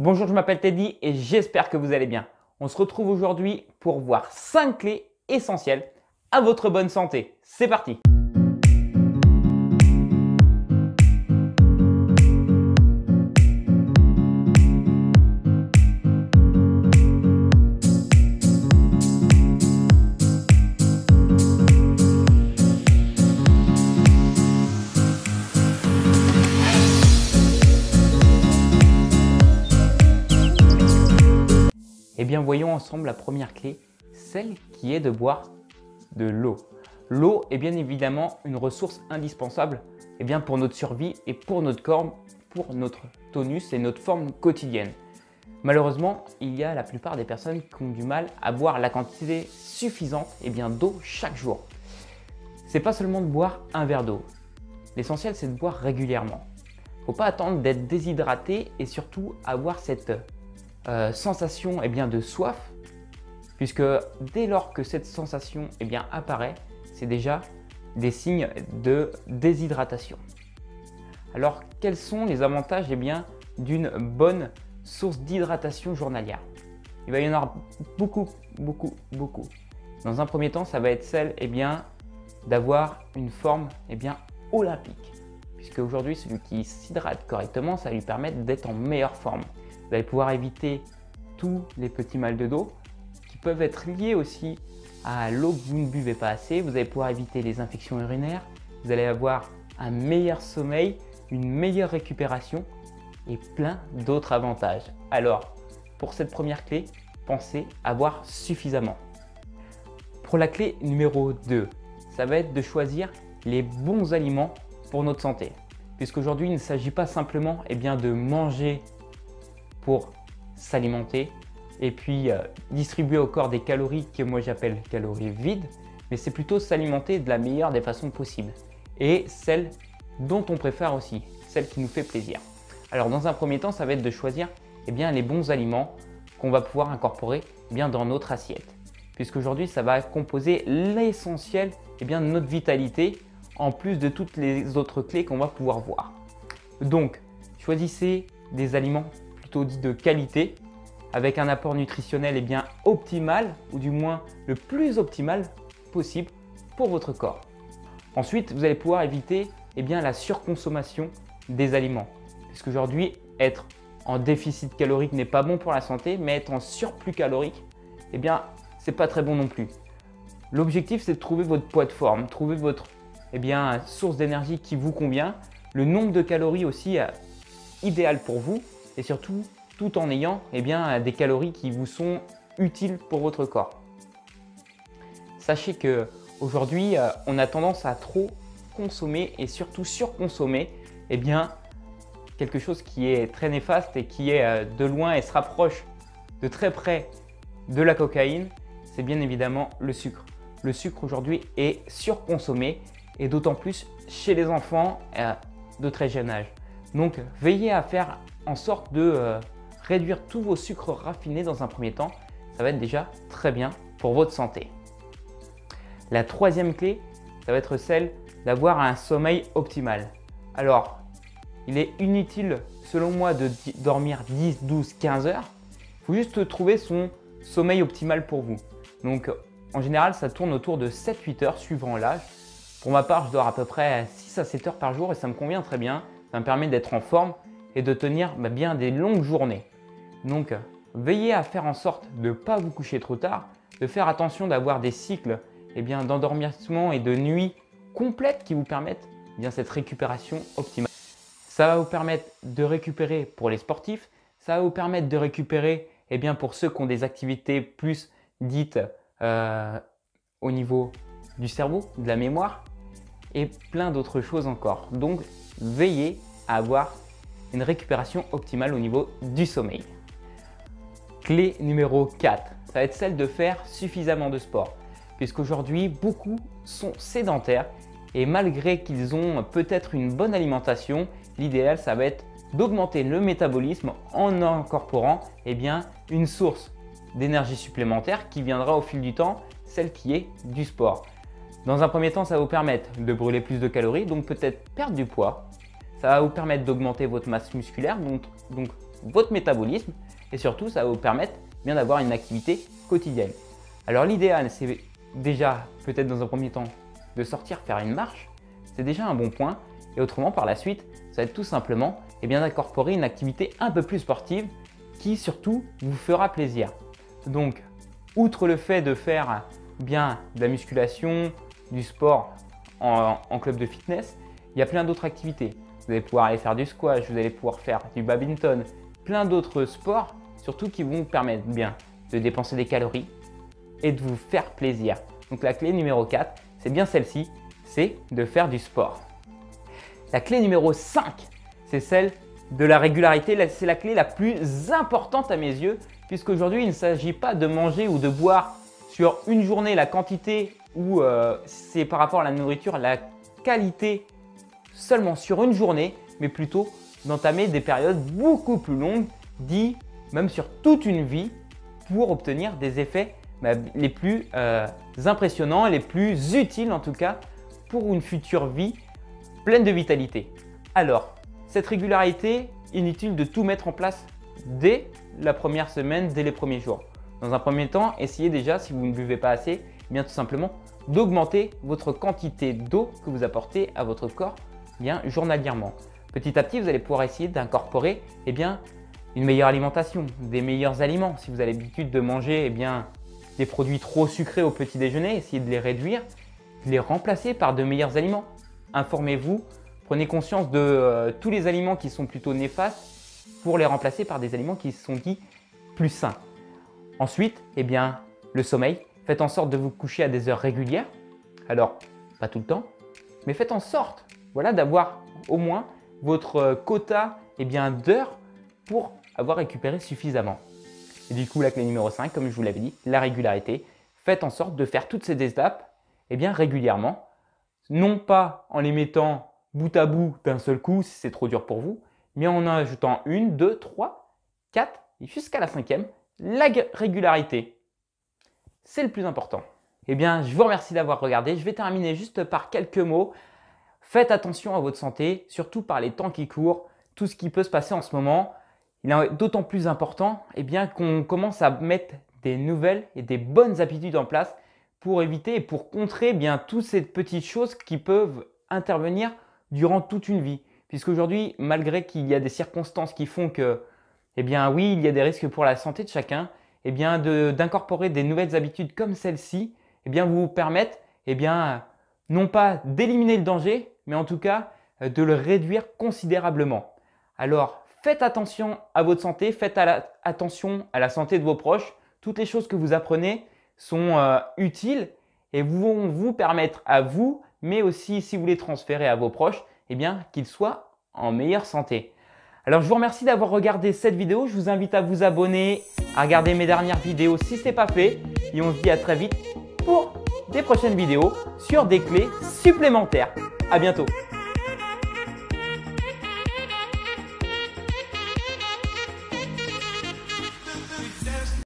Bonjour, je m'appelle Teddy et j'espère que vous allez bien. On se retrouve aujourd'hui pour voir 5 clés essentielles à votre bonne santé. C'est parti! Eh bien, voyons ensemble la première clé, celle qui est de boire de l'eau. L'eau est bien évidemment une ressource indispensable pour notre survie et pour notre corps, pour notre tonus et notre forme quotidienne. Malheureusement, il y a la plupart des personnes qui ont du mal à boire la quantité suffisante d'eau chaque jour. C'est pas seulement de boire un verre d'eau. L'essentiel, c'est de boire régulièrement. Il ne faut pas attendre d'être déshydraté et surtout avoir cette sensation de soif, puisque dès lors que cette sensation apparaît, c'est déjà des signes de déshydratation. Alors, quels sont les avantages d'une bonne source d'hydratation journalière? Il va y en avoir beaucoup. Dans un premier temps, ça va être celle d'avoir une forme olympique, puisque aujourd'hui, celui qui s'hydrate correctement, ça va lui permettre d'être en meilleure forme. Vous allez pouvoir éviter tous les petits mal de dos qui peuvent être liés aussi à l'eau que vous ne buvez pas assez. Vous allez pouvoir éviter les infections urinaires. Vous allez avoir un meilleur sommeil, une meilleure récupération et plein d'autres avantages. Alors, pour cette première clé, pensez à boire suffisamment. Pour la clé numéro 2, ça va être de choisir les bons aliments pour notre santé. Puisqu'aujourd'hui, il ne s'agit pas simplement de manger pour s'alimenter et puis distribuer au corps des calories que moi j'appelle calories vides, mais c'est plutôt s'alimenter de la meilleure des façons possibles et celle dont on préfère aussi, celle qui nous fait plaisir. Alors dans un premier temps, ça va être de choisir les bons aliments qu'on va pouvoir incorporer dans notre assiette, puisqu'aujourd'hui ça va composer l'essentiel de notre vitalité en plus de toutes les autres clés qu'on va pouvoir voir. Donc choisissez des aliments plutôt dit de qualité, avec un apport nutritionnel optimal, ou du moins le plus optimal possible pour votre corps. Ensuite, vous allez pouvoir éviter la surconsommation des aliments, puisqu'aujourd'hui, être en déficit calorique n'est pas bon pour la santé, mais être en surplus calorique, c'est pas très bon non plus. L'objectif, c'est de trouver votre poids de forme, trouver votre source d'énergie qui vous convient, le nombre de calories aussi idéal pour vous, et surtout tout en ayant des calories qui vous sont utiles pour votre corps. Sachez qu'aujourd'hui, on a tendance à trop consommer et surtout surconsommer quelque chose qui est très néfaste et qui est de loin et se rapproche de très près de la cocaïne, c'est bien évidemment le sucre. Le sucre aujourd'hui est surconsommé et d'autant plus chez les enfants de très jeune âge. Donc veillez à faire en sorte de réduire tous vos sucres raffinés dans un premier temps. Ça va être déjà très bien pour votre santé. La troisième clé, ça va être celle d'avoir un sommeil optimal. Alors, il est inutile selon moi de dormir 10, 12, 15 heures. Il faut juste trouver son sommeil optimal pour vous. Donc en général, ça tourne autour de 7-8 heures suivant l'âge. Pour ma part, je dors à peu près 6 à 7 heures par jour et ça me convient très bien. Ça me permet d'être en forme et de tenir bien des longues journées. Donc, veillez à faire en sorte de ne pas vous coucher trop tard, de faire attention d'avoir des cycles d'endormissement et de nuit complètes qui vous permettent cette récupération optimale. Ça va vous permettre de récupérer pour les sportifs, ça va vous permettre de récupérer pour ceux qui ont des activités plus dites au niveau du cerveau, de la mémoire et plein d'autres choses encore. Donc, veillez à avoir une récupération optimale au niveau du sommeil. Clé numéro 4, ça va être celle de faire suffisamment de sport, puisqu'aujourd'hui, beaucoup sont sédentaires et malgré qu'ils ont peut-être une bonne alimentation, l'idéal, ça va être d'augmenter le métabolisme en incorporant une source d'énergie supplémentaire qui viendra au fil du temps, celle qui est du sport. Dans un premier temps, ça va vous permettre de brûler plus de calories, donc peut-être perdre du poids. Ça va vous permettre d'augmenter votre masse musculaire, donc votre métabolisme et surtout ça va vous permettre bien d'avoir une activité quotidienne. Alors l'idéal, c'est déjà peut-être dans un premier temps de sortir faire une marche, c'est déjà un bon point. Et autrement, par la suite, ça va être tout simplement d'incorporer une activité un peu plus sportive qui surtout vous fera plaisir. Donc, outre le fait de faire de la musculation, du sport en club de fitness, il y a plein d'autres activités. Vous allez pouvoir aller faire du squash, vous allez pouvoir faire du badminton, plein d'autres sports, surtout qui vont vous permettre de dépenser des calories et de vous faire plaisir. Donc la clé numéro 4, c'est bien celle-ci, c'est de faire du sport. La clé numéro 5, c'est celle de la régularité. C'est la clé la plus importante à mes yeux, puisqu'aujourd'hui, il ne s'agit pas de manger ou de boire sur une journée la quantité ou c'est par rapport à la nourriture, la qualité seulement sur une journée, mais plutôt d'entamer des périodes beaucoup plus longues, dit même sur toute une vie, pour obtenir des effets les plus impressionnants et les plus utiles en tout cas pour une future vie pleine de vitalité. Alors, cette régularité, inutile de tout mettre en place dès la première semaine, dès les premiers jours. Dans un premier temps, essayez déjà, si vous ne buvez pas assez, tout simplement d'augmenter votre quantité d'eau que vous apportez à votre corps journalièrement. Petit à petit, vous allez pouvoir essayer d'incorporer une meilleure alimentation, des meilleurs aliments. Si vous avez l'habitude de manger des produits trop sucrés au petit déjeuner, essayez de les réduire, de les remplacer par de meilleurs aliments. Informez-vous, prenez conscience de tous les aliments qui sont plutôt néfastes pour les remplacer par des aliments qui sont dits plus sains. Ensuite, le sommeil. Faites en sorte de vous coucher à des heures régulières. Alors, pas tout le temps, mais faites en sorte d'avoir au moins votre quota d'heures pour avoir récupéré suffisamment. Et du coup, la clé numéro 5, comme je vous l'avais dit, la régularité. Faites en sorte de faire toutes ces étapes régulièrement. Non pas en les mettant bout à bout d'un seul coup si c'est trop dur pour vous, mais en ajoutant 1, 2, 3, 4 et jusqu'à la 5e, la régularité. C'est le plus important. Je vous remercie d'avoir regardé. Je vais terminer juste par quelques mots. Faites attention à votre santé, surtout par les temps qui courent, tout ce qui peut se passer en ce moment. Il est d'autant plus important qu'on commence à mettre des nouvelles et des bonnes habitudes en place pour éviter et pour contrer toutes ces petites choses qui peuvent intervenir durant toute une vie. Puisqu'aujourd'hui, malgré qu'il y a des circonstances qui font que, oui, il y a des risques pour la santé de chacun, d'incorporer des nouvelles habitudes comme celle-ci, vous permettent, non pas d'éliminer le danger, mais en tout cas de le réduire considérablement. Alors, faites attention à votre santé, faites attention à la santé de vos proches. Toutes les choses que vous apprenez sont utiles et vont vous permettre à vous, mais aussi si vous les transférez à vos proches, qu'ils soient en meilleure santé. Alors, je vous remercie d'avoir regardé cette vidéo. Je vous invite à vous abonner, à regarder mes dernières vidéos si ce n'est pas fait. Et on se dit à très vite pour des prochaines vidéos sur des clés supplémentaires. À bientôt.